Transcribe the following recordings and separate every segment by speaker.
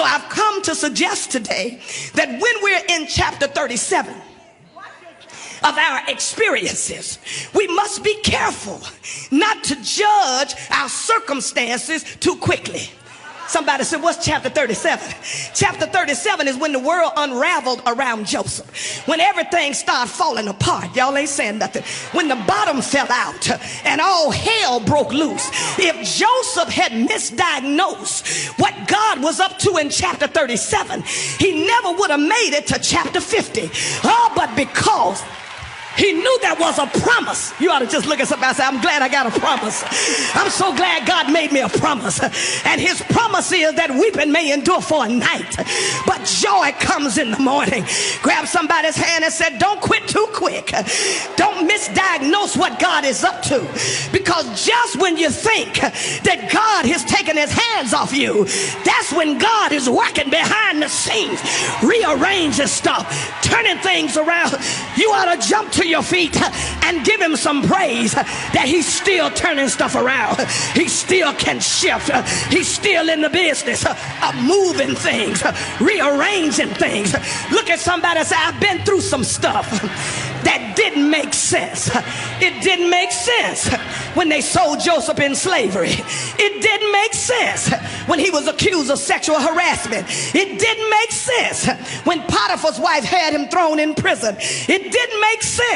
Speaker 1: So I've come to suggest today that when we're in chapter 37 of our experiences, we must be careful not to judge our circumstances too quickly. Somebody said, what's chapter 37? Chapter 37 is when the world unraveled around Joseph. When everything started falling apart. Y'all ain't saying nothing. When the bottom fell out and all hell broke loose. If Joseph had misdiagnosed what God was up to in chapter 37, he never would have made it to chapter 50. Oh, but because he knew there was a promise. You ought to just look at somebody and say, I'm glad I got a promise. I'm so glad God made me a promise. And his promise is that weeping may endure for a night, but joy comes in the morning. Grab somebody's hand and say, don't quit too quick. Don't misdiagnose what God is up to. Because just when you think that God has taken his hands off you, that's when God is working behind the scenes, rearranging stuff, turning things around. You ought to jump to your feet and give him some praise that he's still turning stuff around. He still can shift. He's still in the business of moving things, rearranging things. Look at somebody and say, I've been through some stuff that didn't make sense. It didn't make sense when they sold Joseph in slavery. It didn't make sense when he was accused of sexual harassment. It didn't make sense when Potiphar's wife had him thrown in prison. It didn't make sense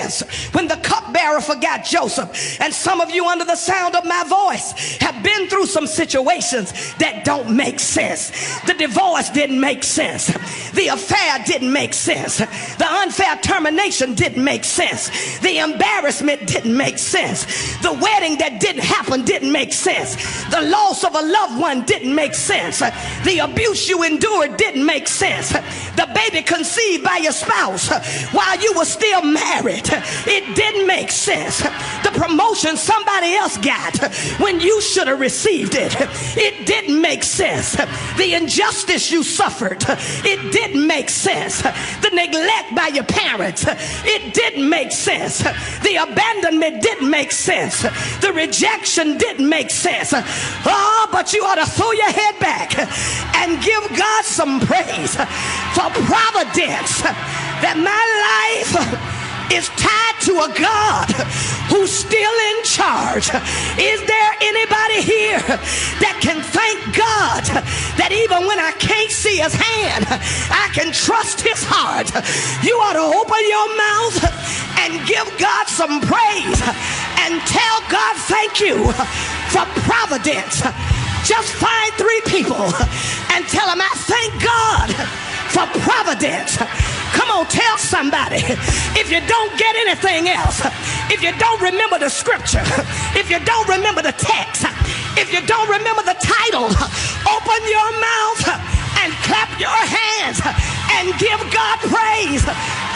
Speaker 1: when the cupbearer forgot Joseph. And some of you under the sound of my voice have been through some situations that don't make sense. The divorce didn't make sense. The affair didn't make sense. The unfair termination didn't make sense. The embarrassment didn't make sense. The wedding that didn't happen didn't make sense. The loss of a loved one didn't make sense. The abuse you endured didn't make sense. The baby conceived by your spouse while you were still married, it didn't make sense. The promotion somebody else got when you should have received it, it didn't make sense. The injustice you suffered, it didn't make sense. The neglect by your parents, it didn't make sense. The abandonment didn't make sense. The rejection didn't make sense. Oh, but you ought to throw your head back and give God some praise for providence, that my life is tied to a God who's still in charge. Is there anybody here that can thank God that even when I can't see his hand, I can trust his heart? You ought to open your mouth and give God some praise and tell God thank you for providence. Just find 3 people and tell them, I thank God for providence. Come on, tell somebody. If you don't get anything else, if you don't remember the scripture, if you don't remember the text, if you don't remember the title, open your mouth and clap your hands and give God praise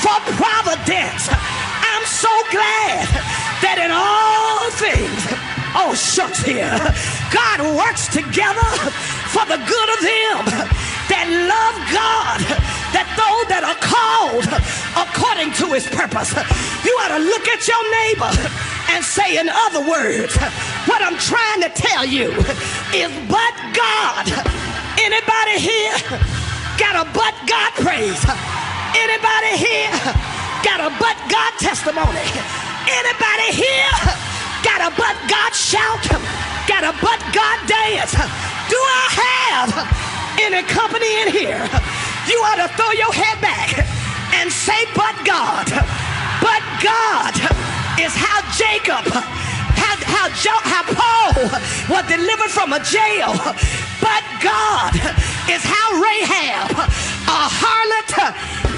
Speaker 1: for providence. I'm so glad that in all things, oh shucks here, God works together for the good of them that love God, that those that are called according to his purpose. You ought to look at your neighbor and say, in other words, what I'm trying to tell you is but God. Anybody here got a but God praise? Anybody here got a but God testimony? Anybody here got a but God shout? Got a but God dance? Do I have any company in here? You ought to throw your head back and say, but God. But God is how Jacob, how Paul was delivered from a jail. But God is how Rahab, a harlot,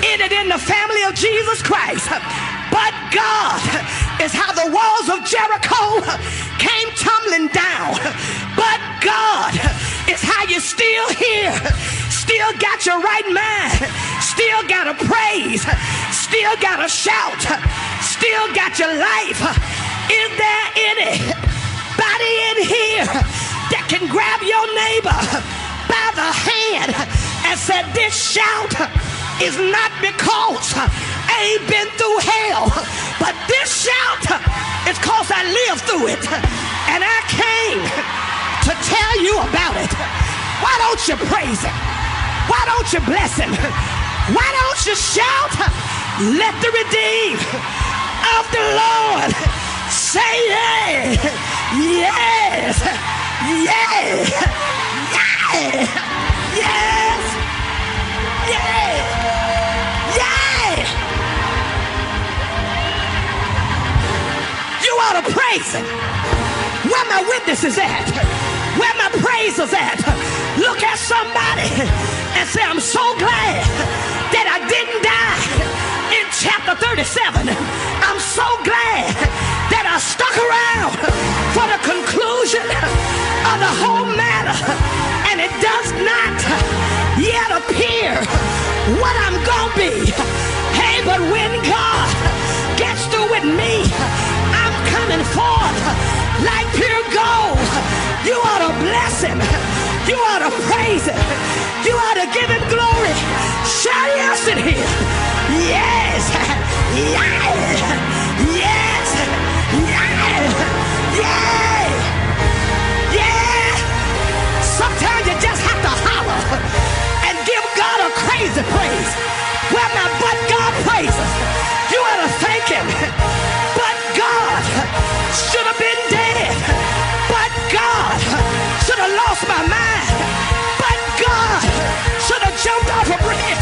Speaker 1: entered in the family of Jesus Christ. But God is how the walls of Jericho came tumbling down. But God is how you're still here, still got your right mind, still got a praise, still got a shout, still got your life. Is there anybody in here that can grab your neighbor by the hand and say, this shout is not because I ain't been through hell, but this shout is because I lived through it and I came to tell you about it. Why don't you praise him? don't you bless him? Why don't you shout? Let the redeemed of the Lord say yes, yes, yes, yes, yes, yes, yes. You ought to praise him. Where my witnesses at? Where my praisers at? Look at somebody and say, I'm so glad that I didn't die in chapter 37. I'm so glad that I stuck around for the conclusion of the whole matter. And it does not yet appear what I'm gonna be. Hey, but when God gets through with me, I'm coming forth like pure gold. You ought to bless him. You ought to praise him. You ought to give him glory. Shout yes in here. Yes. Yes. Yes. Yes. Yes. Yes. Sometimes you just have to holler and give God a crazy praise. Where my but God praises, you ought to thank him. But God should have been dead. But God should have lost my mind. But God should have jumped off a bridge.